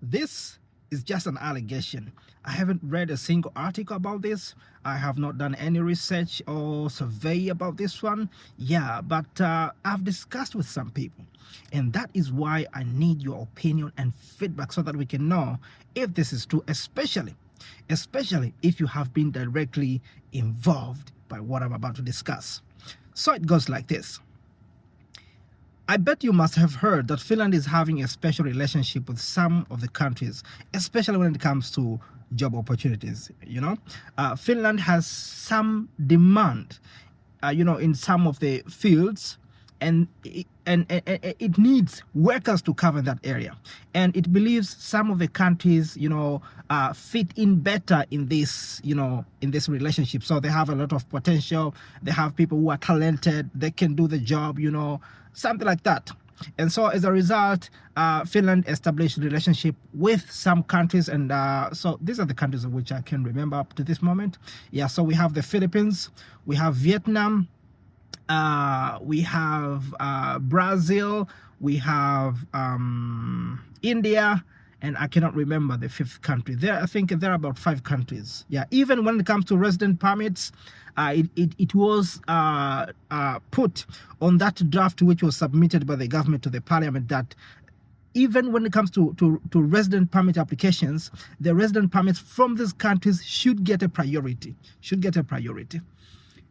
This is just an allegation. I haven't read a single article about this. I have not done any research or survey about this one. Yeah, but I've discussed with some people, and that is why I need your opinion and feedback so that we can know if this is true, especially if you have been directly involved by what I'm about to discuss. So it goes like this. I bet you must have heard that Finland is having a special relationship with some of the countries, especially when it comes to job opportunities. Finland has some demand, in some of the fields, and it needs workers to cover that area. And it believes some of the countries, fit in better in this, in this relationship. So they have a lot of potential. They have people who are talented. They can do the job, something like that. And so as a result, Finland established a relationship with some countries. And so these are the countries of which I can remember up to this moment. Yeah, so we have the Philippines, we have Vietnam, we have Brazil, we have India, and I cannot remember the fifth country. I think there are about 5 countries. Yeah, even when it comes to resident permits, it was put on that draft which was submitted by the government to the parliament that even when it comes to resident permit applications, the resident permits from these countries should get a priority.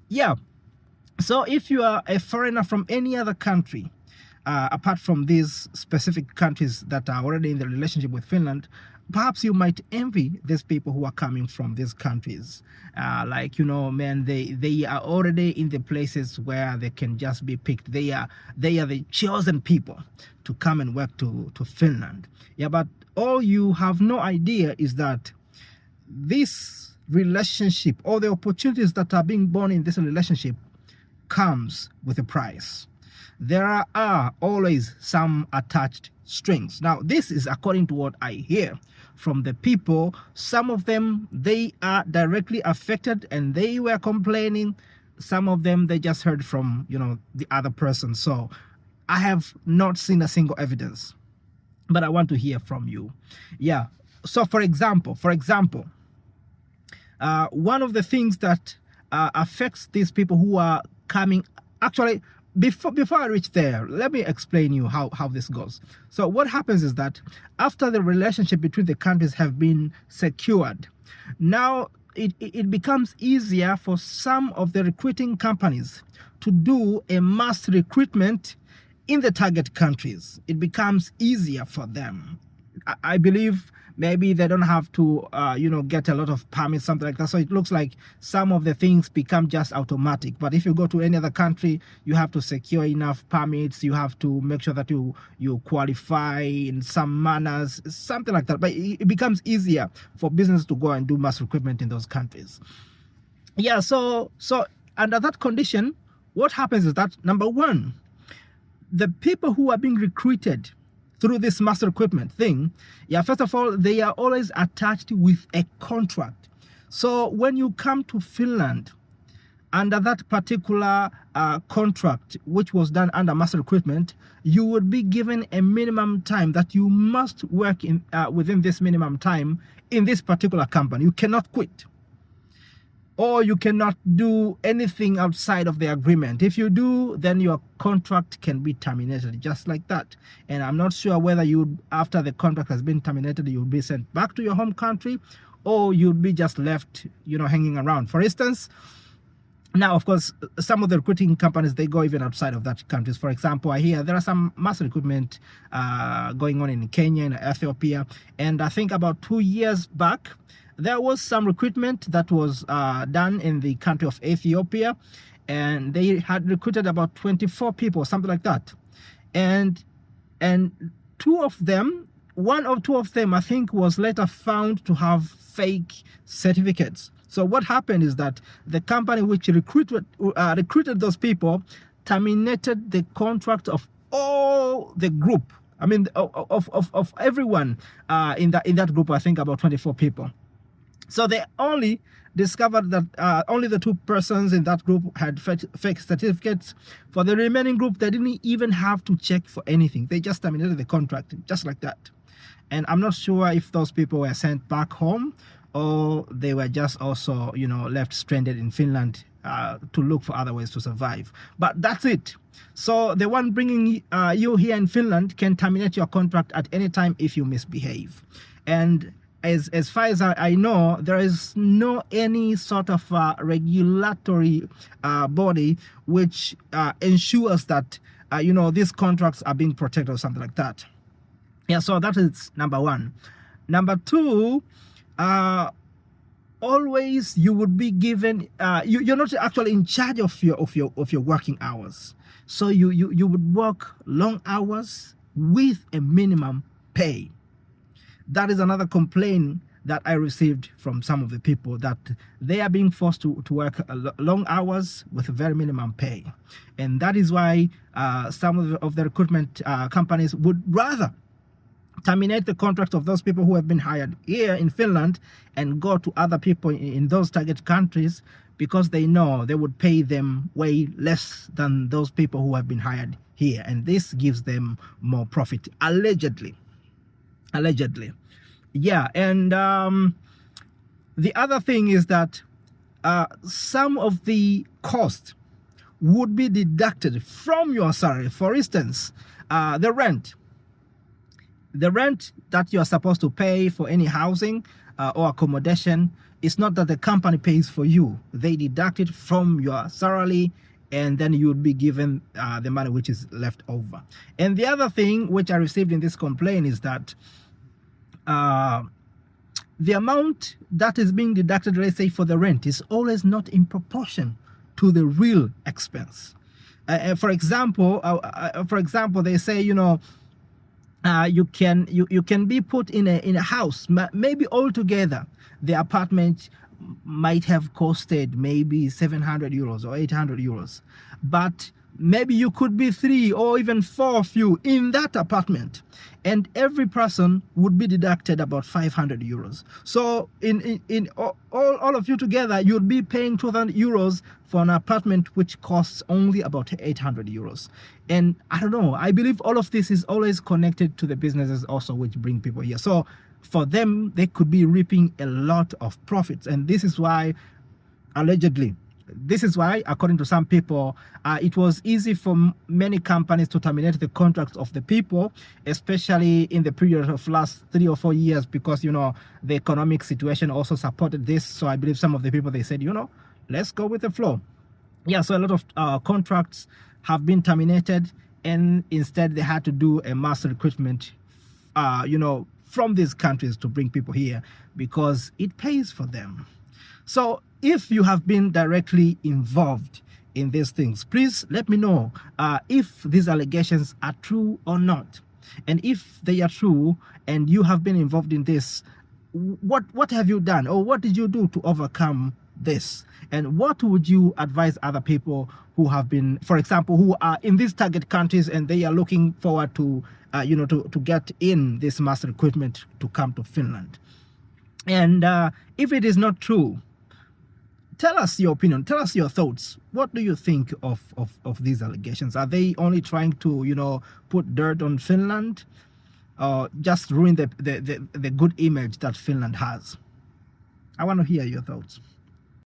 Yeah. So if you are a foreigner from any other country, apart from these specific countries that are already in the relationship with Finland, perhaps you might envy these people who are coming from these countries. They are already in the places where they can just be picked. They are the chosen people to come and work to Finland. Yeah, but all you have no idea is that this relationship, or the opportunities that are being born in this relationship, comes with a price. There are always some attached strings. Now, this is according to what I hear from the people. Some of them, they are directly affected and they were complaining. Some of them, they just heard from, the other person. So I have not seen a single evidence, but I want to hear from you. Yeah. So for example, one of the things that affects these people who are coming, actually, before I reach there, let me explain you how this goes. So what happens is that after the relationship between the countries have been secured, now it becomes easier for some of the recruiting companies to do a mass recruitment in the target countries. It becomes easier for them. I believe maybe they don't have to, get a lot of permits, something like that. So it looks like some of the things become just automatic. But if you go to any other country, you have to secure enough permits. You have to make sure that you qualify in some manners, something like that. But it becomes easier for business to go and do mass recruitment in those countries. Yeah, so under that condition, what happens is that, number one, the people who are being recruited through this master recruitment thing, first of all, they are always attached with a contract. So when you come to Finland under that particular contract, which was done under master recruitment, you would be given a minimum time that you must work in within this minimum time in this particular company. You cannot quit, or you cannot do anything outside of the agreement. If you do, then your contract can be terminated just like that. And I'm not sure whether after the contract has been terminated, you'll be sent back to your home country, or you'll be just left, hanging around. For instance, now, of course, some of the recruiting companies, they go even outside of that countries. For example, I hear there are some mass recruitment going on in Kenya and Ethiopia. And I think about 2 years back, there was some recruitment that was done in the country of Ethiopia, and they had recruited about 24 people, something like that. And one or two of them, I think, was later found to have fake certificates. So what happened is that the company which recruited those people terminated the contract of all the group. I mean, of everyone in that group. I think about 24 people. So they only discovered that only the 2 persons in that group had fake certificates. For the remaining group, they didn't even have to check for anything. They just terminated the contract, just like that. And I'm not sure if those people were sent back home or they were just also, left stranded in Finland to look for other ways to survive. But that's it. So the one bringing you here in Finland can terminate your contract at any time if you misbehave. And as far as I know, there is no any sort of regulatory body which ensures that these contracts are being protected or something like that. Yeah, so that is number one. Number two, always you would be given you're not actually in charge of your working hours, so you would work long hours with a minimum pay. That is another complaint that I received from some of the people, that they are being forced to work long hours with a very minimum pay. And that is why some of the recruitment companies would rather terminate the contract of those people who have been hired here in Finland and go to other people in those target countries, because they know they would pay them way less than those people who have been hired here. And this gives them more profit, allegedly. Yeah. And the other thing is that some of the cost would be deducted from your salary. For instance, the rent that you are supposed to pay for any housing or accommodation, it's not that the company pays for you. They deduct it from your salary, and then you would be given the money which is left over. And the other thing which I received in this complaint is that the amount that is being deducted, let's say for the rent, is always not in proportion to the real expense. For example, they say, you can be put in a house. Maybe altogether the apartment might have costed maybe 700 euros or 800 euros, but maybe you could be 3 or even 4 of you in that apartment, and every person would be deducted about 500 euros. So in all of you together, you'd be paying 2,000 euros for an apartment which costs only about 800 euros. And I don't know, I believe all of this is always connected to the businesses also which bring people here. So for them, they could be reaping a lot of profits. And this is why, allegedly, according to some people, it was easy for many companies to terminate the contracts of the people, especially in the period of last 3 or 4 years, because, the economic situation also supported this. So I believe some of the people, they said, let's go with the flow. Yeah, so a lot of contracts have been terminated, and instead they had to do a mass recruitment, from these countries to bring people here because it pays for them. So if you have been directly involved in these things, please let me know if these allegations are true or not. And if they are true and you have been involved in this, what have you done, or what did you do to overcome this? And what would you advise other people who have been, for example, who are in these target countries and they are looking forward to to get in this mass recruitment to come to Finland? And if it is not true, tell us your opinion, tell us your thoughts. What do you think of these allegations? Are they only trying to put dirt on Finland, or just ruin the good image that Finland has? I want to hear your thoughts.